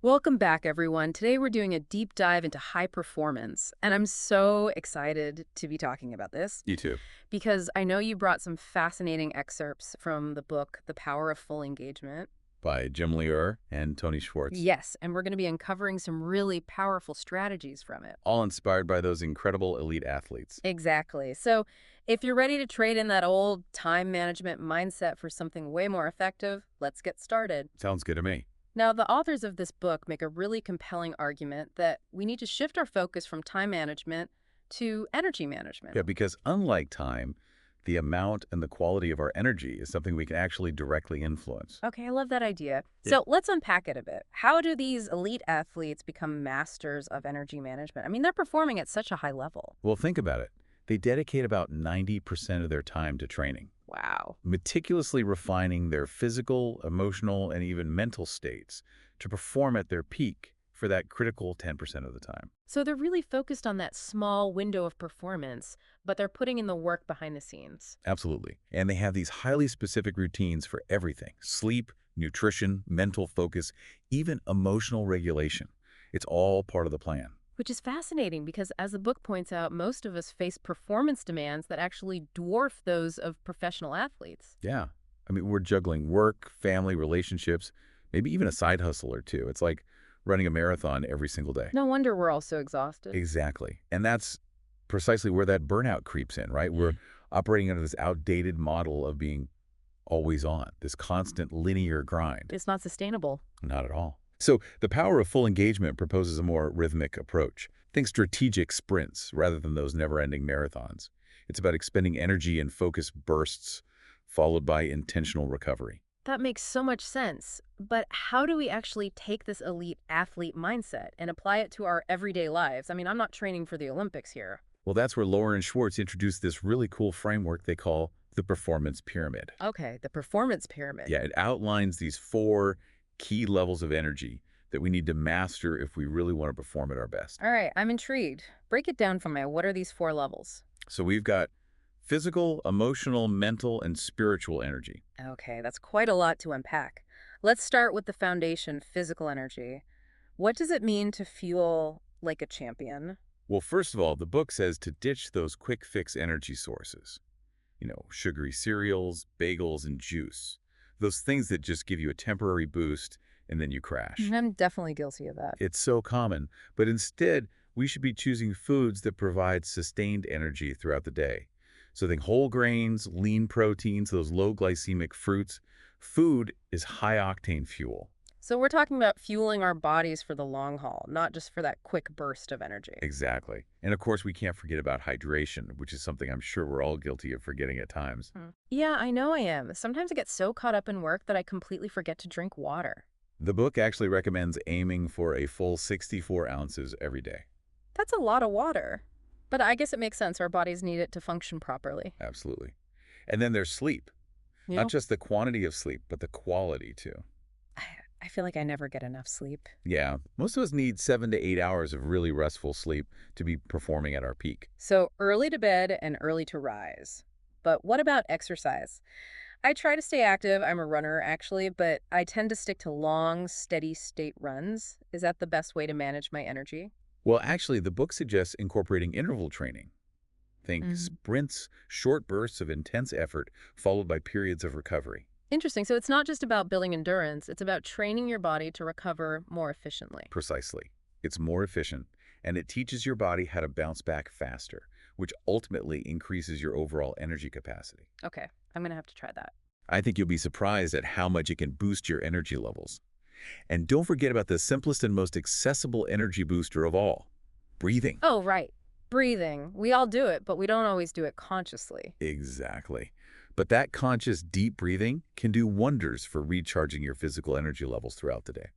Welcome back, everyone. Today we're doing a deep dive into high performance, and I'm so excited to be talking about this You too. because I know you brought some fascinating excerpts from the book, The Power of Full Engagement. By Jim Loehr and Tony Schwartz. Yes, and we're going to be uncovering some really powerful strategies from it. All inspired by those incredible elite athletes. Exactly. So if you're ready to trade in that old time management mindset for something way more effective, let's get started. Sounds good to me. Now, the authors of this book make a really compelling argument that we need to shift our focus from time management to energy management. Yeah, because unlike time, the amount and the quality of our energy is something we can actually directly influence. Okay, I love that idea. Yeah. So let's unpack it a bit. How do these elite athletes become masters of energy management? I mean, they're performing at such a high level. Well, think about it. They dedicate about 90% of their time to training, Wow. meticulously refining their physical, emotional, and even mental states to perform at their peak for that critical 10% of the time. So they're really focused on that small window of performance, but they're putting in the work behind the scenes. Absolutely. And they have these highly specific routines for everything: sleep, nutrition, mental focus, even emotional regulation. It's all part of the plan. Which is fascinating because, as the book points out, most of us face performance demands that actually dwarf those of professional athletes. Yeah. I mean, we're juggling work, family, relationships, maybe even a side hustle or two. It's like running a marathon every single day. No wonder we're all so exhausted. Exactly. And that's precisely where that burnout creeps in, right? We're operating under this outdated model of being always on, this constant linear grind. It's not sustainable. Not at all. So the power of full engagement proposes a more rhythmic approach. Think strategic sprints rather than those never-ending marathons. It's about expending energy in focus bursts, followed by intentional recovery. That makes so much sense. But how do we actually take this elite athlete mindset and apply it to our everyday lives? I mean, I'm not training for the Olympics here. Well, that's where Loehr and Schwartz introduced this really cool framework they call the performance pyramid. Okay, the performance pyramid. Yeah, it outlines these 4 key levels of energy that we need to master if we really want to perform at our best. All right, I'm intrigued. Break it down for me. What are these 4 levels? So we've got physical, emotional, mental, and spiritual energy. Okay, that's quite a lot to unpack. Let's start with the foundation, physical energy. What does it mean to fuel like a champion? Well, first of all, the book says to ditch those quick fix energy sources. Sugary cereals, bagels, and juice. Those things that just give you a temporary boost and then you crash. I'm definitely guilty of that. It's so common, but instead, we should be choosing foods that provide sustained energy throughout the day. So think whole grains, lean proteins, those low glycemic fruits. Food is high-octane fuel. So we're talking about fueling our bodies for the long haul, not just for that quick burst of energy. Exactly. And of course, we can't forget about hydration, which is something I'm sure we're all guilty of forgetting at times. Yeah, I know I am. Sometimes I get so caught up in work that I completely forget to drink water. The book actually recommends aiming for a full 64 ounces every day. That's a lot of water. But I guess it makes sense. Our bodies need it to function properly. Absolutely. And then there's sleep. You Not know, just the quantity of sleep, but the quality too. I I feel like I never get enough sleep. Yeah, most of us need 7 to 8 hours of really restful sleep to be performing at our peak. So early to bed and early to rise. But what about exercise? I try to stay active. I'm a runner, actually, but I tend to stick to long, steady state runs. Is that the best way to manage my energy? Well, actually, the book suggests incorporating interval training. Think Mhm. sprints, short bursts of intense effort, followed by periods of recovery. Interesting. So it's not just about building endurance, it's about training your body to recover more efficiently. Precisely. It's more efficient, and it teaches your body how to bounce back faster, which ultimately increases your overall energy capacity. Okay, I'm going to have to try that. I think you'll be surprised at how much it can boost your energy levels. And don't forget about the simplest and most accessible energy booster of all: breathing. Oh, right. Breathing. We all do it, but we don't always do it consciously. Exactly. But that conscious deep breathing can do wonders for recharging your physical energy levels throughout the day.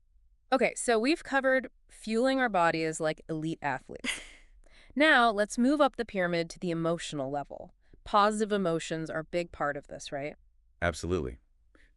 Okay, so we've covered fueling our bodies like elite athletes. Now, let's move up the pyramid to the emotional level. Positive emotions are a big part of this, right? Absolutely.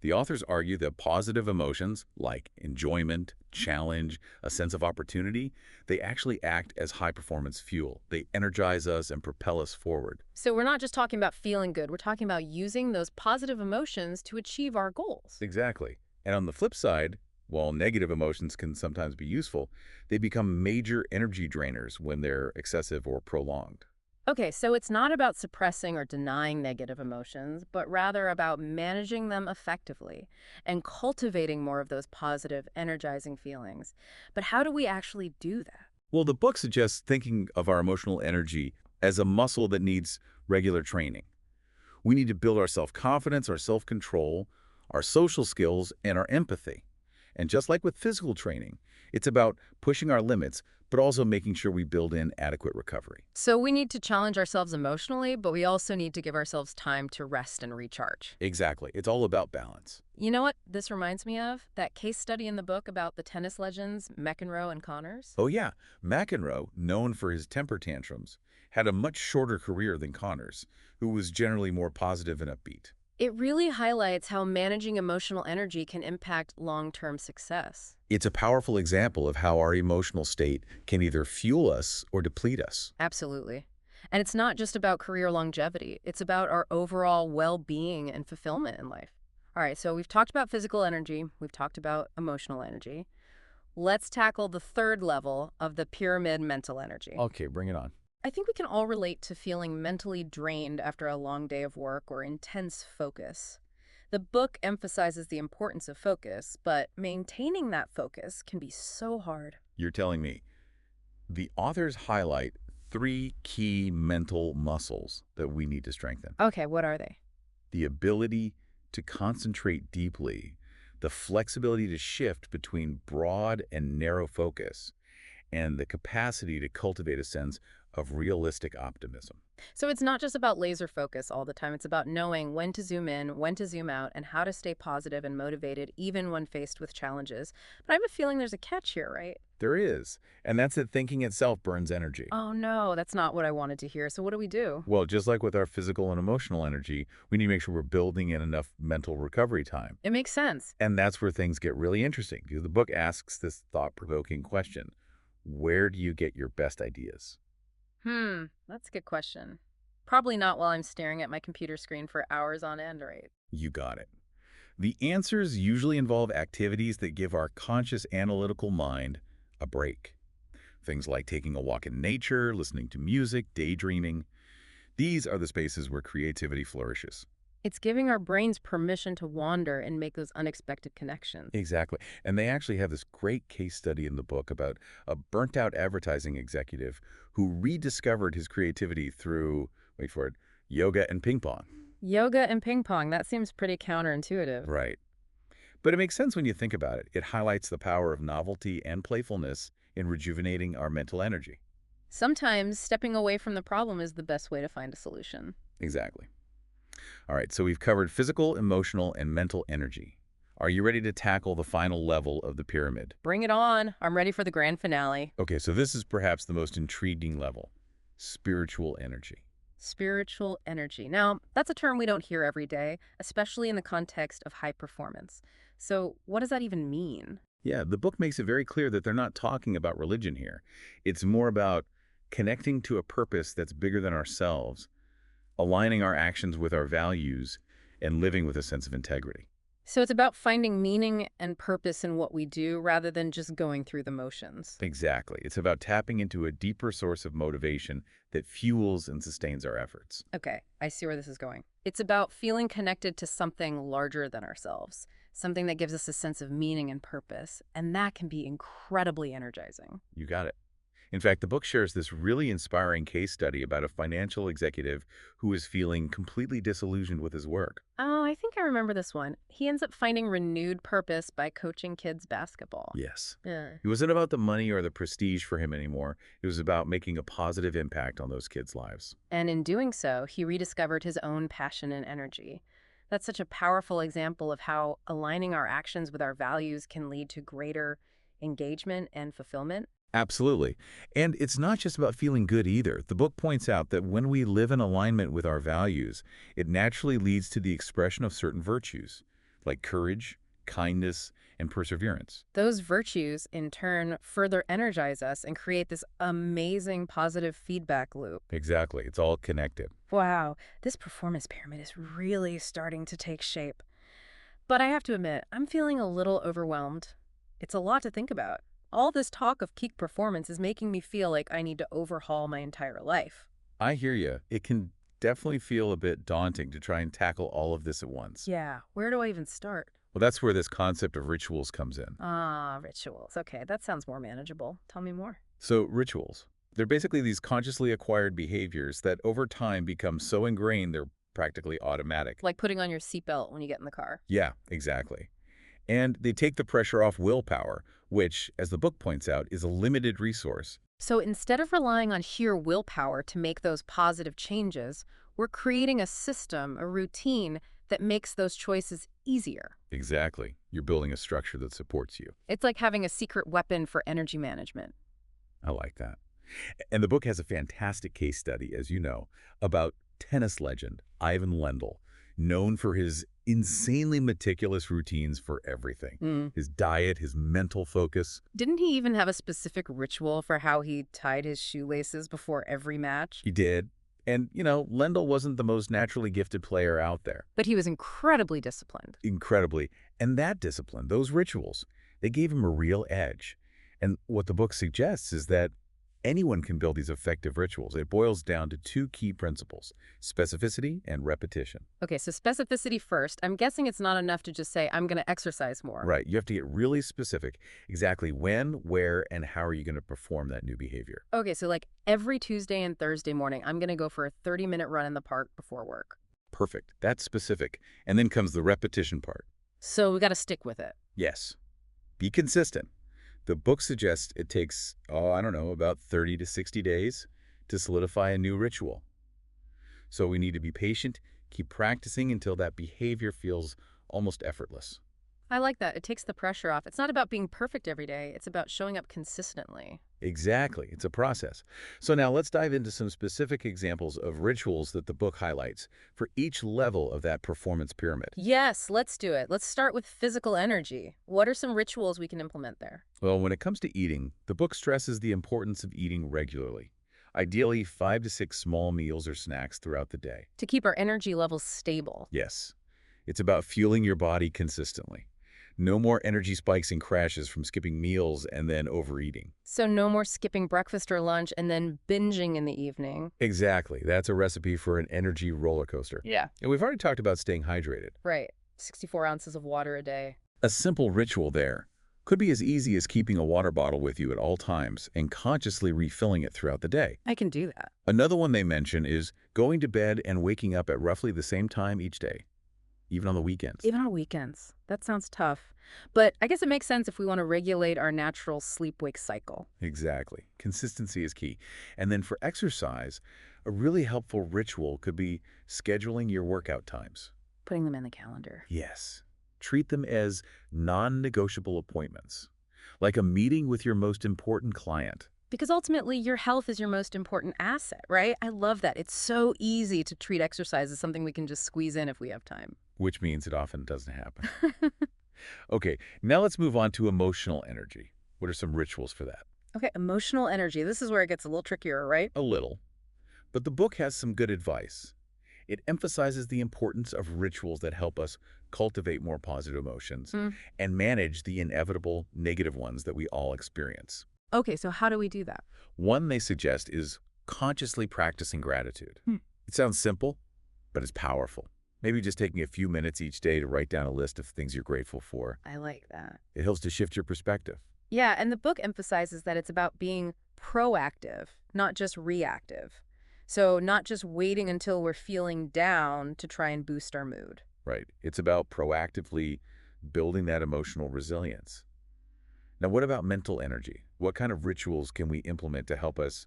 The authors argue that positive emotions like enjoyment, challenge, a sense of opportunity, they actually act as high-performance fuel. They energize us and propel us forward. So we're not just talking about feeling good, we're talking about using those positive emotions to achieve our goals. Exactly. And on the flip side, While negative emotions can sometimes be useful, they become major energy drainers when they're excessive or prolonged. Okay, so it's not about suppressing or denying negative emotions, but rather about managing them effectively and cultivating more of those positive, energizing feelings. But how do we actually do that? Well, the book suggests thinking of our emotional energy as a muscle that needs regular training. We need to build our self-confidence, our self-control, our social skills, and our empathy. And just like with physical training, it's about pushing our limits, but also making sure we build in adequate recovery. So we need to challenge ourselves emotionally, but we also need to give ourselves time to rest and recharge. Exactly. It's all about balance. You know what this reminds me of? That case study in the book about the tennis legends McEnroe and Connors. Oh yeah, McEnroe, known for his temper tantrums, had a much shorter career than Connors, who was generally more positive and upbeat. It really highlights how managing emotional energy can impact long-term success. It's a powerful example of how our emotional state can either fuel us or deplete us. Absolutely. And it's not just about career longevity. It's about our overall well-being and fulfillment in life. All right, so we've talked about physical energy. We've talked about emotional energy. Let's tackle the third level of the pyramid mental energy. Okay, bring it on. I think we can all relate to feeling mentally drained after a long day of work or intense focus. The book emphasizes the importance of focus, but maintaining that focus can be so hard. You're telling me. The authors highlight three key mental muscles that we need to strengthen. Okay, what are they? The ability to concentrate deeply, the flexibility to shift between broad and narrow focus, and the capacity to cultivate a sense of realistic optimism. So it's not just about laser focus all the time. It's about knowing when to zoom in, when to zoom out, and how to stay positive and motivated even when faced with challenges. But I have a feeling there's a catch here, right? There is, and that's that thinking itself burns energy. Oh no, that's not what I wanted to hear. So what do we do? Well, just like with our physical and emotional energy, we need to make sure we're building in enough mental recovery time. It makes sense. And that's where things get really interesting, because the book asks this thought-provoking question: where do you get your best ideas? That's a good question. Probably not while I'm staring at my computer screen for hours on end, right? You got it. The answers usually involve activities that give our conscious analytical mind a break. Things like taking a walk in nature, listening to music, daydreaming. These are the spaces where creativity flourishes. It's giving our brains permission to wander and make those unexpected connections. Exactly. And they actually have this great case study in the book about a burnt-out advertising executive who rediscovered his creativity through, wait for it, yoga and ping pong. Yoga and ping pong, that seems pretty counterintuitive. Right. But it makes sense when you think about it. It highlights the power of novelty and playfulness in rejuvenating our mental energy. Sometimes stepping away from the problem is the best way to find a solution. Exactly. All right, so we've covered physical, emotional, and mental energy. Are you ready to tackle the final level of the pyramid? Bring it on. I'm ready for the grand finale. Okay, so this is perhaps the most intriguing level: spiritual energy. Spiritual energy. Now, that's a term we don't hear every day, especially in the context of high performance. So, what does that even mean? Yeah, the book makes it very clear that they're not talking about religion here. It's more about connecting to a purpose that's bigger than ourselves, aligning our actions with our values, and living with a sense of integrity. So, it's about finding meaning and purpose in what we do rather than just going through the motions. Exactly. It's about tapping into a deeper source of motivation that fuels and sustains our efforts. Okay, I see where this is going. It's about feeling connected to something larger than ourselves, something that gives us a sense of meaning and purpose, and that can be incredibly energizing. You got it. In fact, the book shares this really inspiring case study about a financial executive who is feeling completely disillusioned with his work. Oh, I think I remember this one. He ends up finding renewed purpose by coaching kids basketball. Yes. Yeah. It wasn't about the money or the prestige for him anymore. It was about making a positive impact on those kids' lives. And in doing so, he rediscovered his own passion and energy. That's such a powerful example of how aligning our actions with our values can lead to greater engagement and fulfillment. Absolutely. And it's not just about feeling good either. The book points out that when we live in alignment with our values, it naturally leads to the expression of certain virtues, like courage, kindness, and perseverance. Those virtues, in turn, further energize us and create this amazing positive feedback loop. Exactly. It's all connected. Wow, this performance pyramid is really starting to take shape. But I have to admit, I'm feeling a little overwhelmed. It's a lot to think about. All this talk of peak performance is making me feel like I need to overhaul my entire life. I hear you. It can definitely feel a bit daunting to try and tackle all of this at once. Yeah, where do I even start? Well, that's where this concept of rituals comes in. Ah, rituals. Okay, that sounds more manageable. Tell me more. So rituals, they're basically these consciously acquired behaviors that over time become so ingrained they're practically automatic. Like putting on your seatbelt when you get in the car. Yeah, exactly. And they take the pressure off willpower, which, as the book points out, is a limited resource. So instead of relying on sheer willpower to make those positive changes, we're creating a system, a routine that makes those choices easier. Exactly. You're building a structure that supports you. It's like having a secret weapon for energy management. I like that. And the book has a fantastic case study, as you know, about tennis legend Ivan Lendl, known for his insanely meticulous routines for everything. Mm. His diet, his mental focus. Didn't he even have a specific ritual for how he tied his shoelaces before every match? He did. And, Lendl wasn't the most naturally gifted player out there. But he was incredibly disciplined. Incredibly. And that discipline, those rituals, they gave him a real edge. And what the book suggests is that anyone can build these effective rituals. It boils down to two key principles: specificity and repetition. Okay, so specificity first. I'm guessing it's not enough to just say, I'm going to exercise more. Right. You have to get really specific. Exactly when, where, and how are you going to perform that new behavior? Okay, so like every Tuesday and Thursday morning, I'm going to go for a 30-minute run in the park before work. Perfect. That's specific. And then comes the repetition part. So we got to stick with it. Yes. Be consistent. The book suggests it takes, I don't know, about 30 to 60 days to solidify a new ritual. So we need to be patient, keep practicing until that behavior feels almost effortless. I like that. It takes the pressure off. It's not about being perfect every day. It's about showing up consistently. Exactly. It's a process. So now let's dive into some specific examples of rituals that the book highlights for each level of that performance pyramid. Yes, let's do it. Let's start with physical energy. What are some rituals we can implement there? Well, when it comes to eating, the book stresses the importance of eating regularly. Ideally, 5 to 6 small meals or snacks throughout the day. To keep our energy levels stable. Yes. It's about fueling your body consistently. No more energy spikes and crashes from skipping meals and then overeating. So no more skipping breakfast or lunch and then binging in the evening. Exactly. That's a recipe for an energy roller coaster. Yeah. And we've already talked about staying hydrated. Right. 64 ounces of water a day. A simple ritual there could be as easy as keeping a water bottle with you at all times and consciously refilling it throughout the day. I can do that. Another one they mention is going to bed and waking up at roughly the same time each day, even on the weekends. Even on weekends. That sounds tough. But I guess it makes sense if we want to regulate our natural sleep-wake cycle. Exactly. Consistency is key. And then for exercise, a really helpful ritual could be scheduling your workout times. Putting them in the calendar. Yes. Treat them as non-negotiable appointments, like a meeting with your most important client. Because ultimately, your health is your most important asset, right? I love that. It's so easy to treat exercise as something we can just squeeze in if we have time. Which means it often doesn't happen. Okay, now let's move on to emotional energy. What are some rituals for that? Okay, emotional energy. This is where it gets a little trickier, right? A little. But the book has some good advice. It emphasizes the importance of rituals that help us cultivate more positive emotions and manage the inevitable negative ones that we all experience. Okay, so how do we do that? One they suggest is consciously practicing gratitude. It sounds simple, but it's powerful. Maybe just taking a few minutes each day to write down a list of things you're grateful for. I like that. It helps to shift your perspective. Yeah, and the book emphasizes that it's about being proactive, not just reactive. So not just waiting until we're feeling down to try and boost our mood. Right. It's about proactively building that emotional resilience. Now, what about mental energy? What kind of rituals can we implement to help us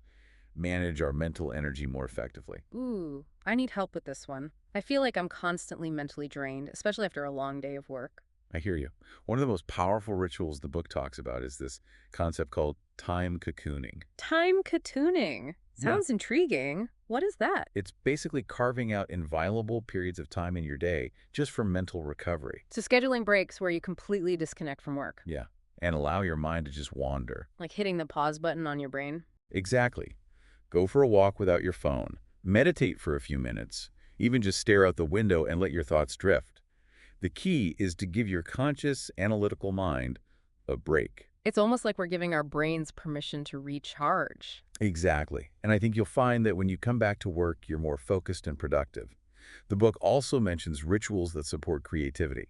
manage our mental energy more effectively? Ooh, I need help with this one. I feel like I'm constantly mentally drained, especially after a long day of work. I hear you. One of the most powerful rituals the book talks about is this concept called time cocooning. Time cocooning. Sounds intriguing. What is that? It's basically carving out inviolable periods of time in your day just for mental recovery. So scheduling breaks where you completely disconnect from work. Yeah, and allow your mind to just wander. Like hitting the pause button on your brain. Exactly. Go for a walk without your phone. Meditate for a few minutes. Even just stare out the window and let your thoughts drift. The key is to give your conscious, analytical mind a break. It's almost like we're giving our brains permission to recharge. Exactly. And I think you'll find that when you come back to work, you're more focused and productive. The book also mentions rituals that support creativity.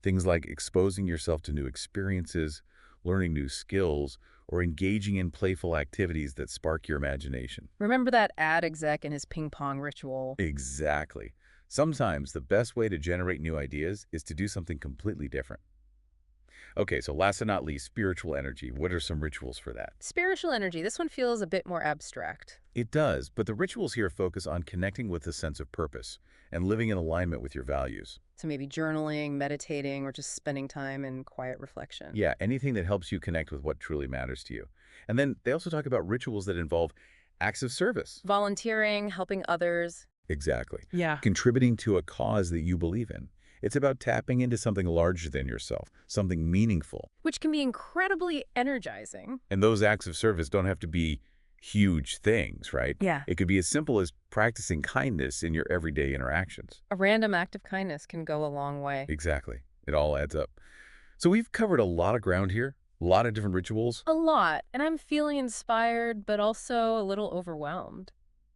Things like exposing yourself to new experiences, learning new skills, or engaging in playful activities that spark your imagination. Remember that ad exec and his ping pong ritual? Exactly. Sometimes the best way to generate new ideas is to do something completely different. Okay, so last but not least, spiritual energy. What are some rituals for that? Spiritual energy. This one feels a bit more abstract. It does, but the rituals here focus on connecting with a sense of purpose and living in alignment with your values. So maybe journaling, meditating, or just spending time in quiet reflection. Yeah, anything that helps you connect with what truly matters to you. And then they also talk about rituals that involve acts of service. Volunteering, helping others. Exactly. Yeah. Contributing to a cause that you believe in. It's about tapping into something larger than yourself, something meaningful. Which can be incredibly energizing. And those acts of service don't have to be huge things, right? Yeah. It could be as simple as practicing kindness in your everyday interactions. A random act of kindness can go a long way. Exactly. It all adds up. So we've covered a lot of ground here, a lot of different rituals. A lot, and I'm feeling inspired, but also a little overwhelmed.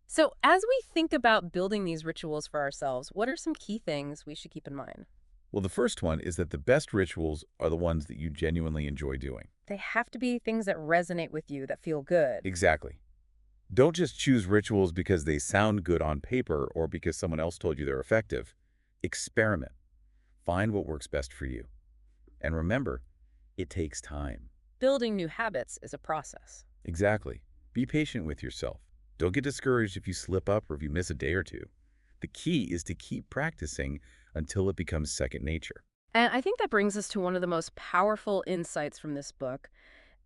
So, as we think about building these rituals for ourselves, what are some key things we should keep in mind? Well, the first one is that the best rituals are the ones that you genuinely enjoy doing. They have to be things that resonate with you, that feel good. Exactly. Don't just choose rituals because they sound good on paper or because someone else told you they're effective. Experiment. Find what works best for you. And remember, it takes time. Building new habits is a process. Exactly. Be patient with yourself. Don't get discouraged if you slip up or if you miss a day or two. The key is to keep practicing until it becomes second nature. And I think that brings us to one of the most powerful insights from this book,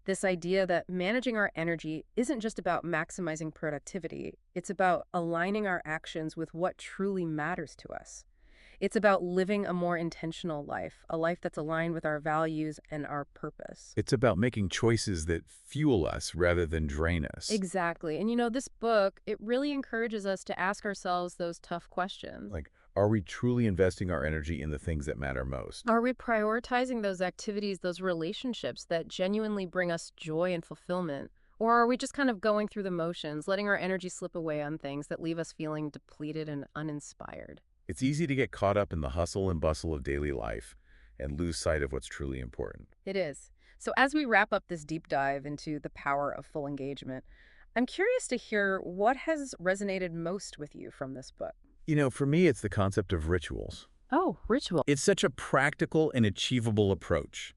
this idea that managing our energy isn't just about maximizing productivity, it's about aligning our actions with what truly matters to us. It's about living a more intentional life, a life that's aligned with our values and our purpose. It's about making choices that fuel us rather than drain us. Exactly. And you know, this book, it really encourages us to ask ourselves those tough questions. Like, are we truly investing our energy in the things that matter most? Are we prioritizing those activities, those relationships that genuinely bring us joy and fulfillment? Or are we just kind of going through the motions, letting our energy slip away on things that leave us feeling depleted and uninspired? It's easy to get caught up in the hustle and bustle of daily life and lose sight of what's truly important. It is. So as we wrap up this deep dive into the power of full engagement, I'm curious to hear what has resonated most with you from this book. You know, for me, it's the concept of rituals. Oh, ritual. It's such a practical and achievable approach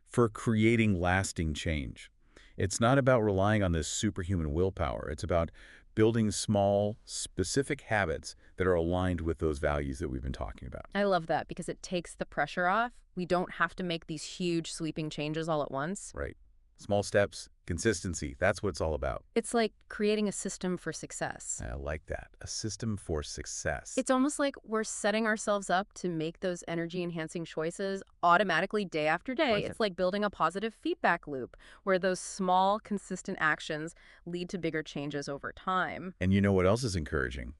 for creating lasting change. It's not about relying on this superhuman willpower. It's about building small, specific habits that are aligned with those values that we've been talking about. I love that because it takes the pressure off. We don't have to make these huge sweeping changes all at once. Right. Small steps, consistency, that's what it's all about. It's like creating a system for success. I like that. A system for success. It's almost like we're setting ourselves up to make those energy-enhancing choices automatically day after day. Right. It's like building a positive feedback loop where those small, consistent actions lead to bigger changes over time. And you know what else is encouraging?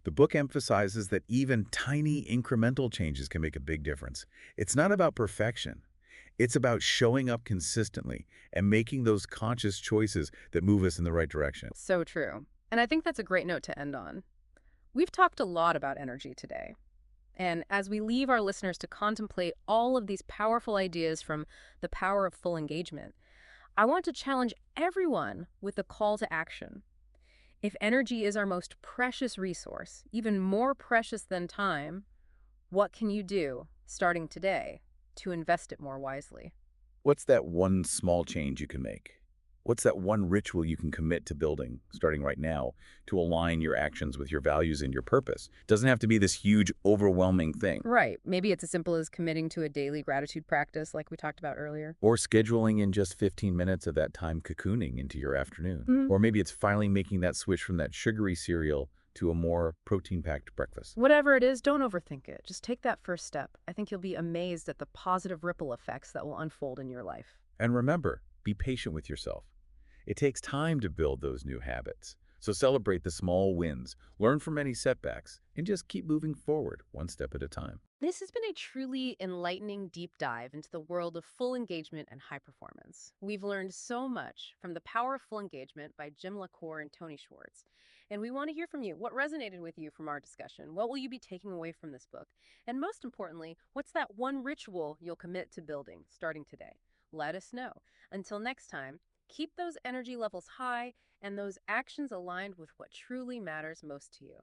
The book emphasizes that even tiny incremental changes can make a big difference. It's not about perfection. It's about showing up consistently and making those conscious choices that move us in the right direction. So true. And I think that's a great note to end on. We've talked a lot about energy today. And as we leave our listeners to contemplate all of these powerful ideas from the power of full engagement, I want to challenge everyone with a call to action. If energy is our most precious resource, even more precious than time, what can you do, starting today, to invest it more wisely? What's that one small change you can make? What's that one ritual you can commit to building, starting right now, to align your actions with your values and your purpose? Doesn't have to be this huge, overwhelming thing. Right. Maybe it's as simple as committing to a daily gratitude practice like we talked about earlier. Or scheduling in just 15 minutes of that time cocooning into your afternoon. Mhm. Or maybe it's finally making that switch from that sugary cereal to a more protein-packed breakfast. Whatever it is, don't overthink it. Just take that first step. I think you'll be amazed at the positive ripple effects that will unfold in your life. And remember, be patient with yourself. It takes time to build those new habits. So celebrate the small wins, learn from any setbacks, and just keep moving forward one step at a time. This has been a truly enlightening deep dive into the world of full engagement and high performance. We've learned so much from The Power of Full Engagement by Jim Loehr and Tony Schwartz. And we want to hear from you. What resonated with you from our discussion? What will you be taking away from this book? And most importantly, what's that one ritual you'll commit to building starting today? Let us know. Until next time, keep those energy levels high and those actions aligned with what truly matters most to you.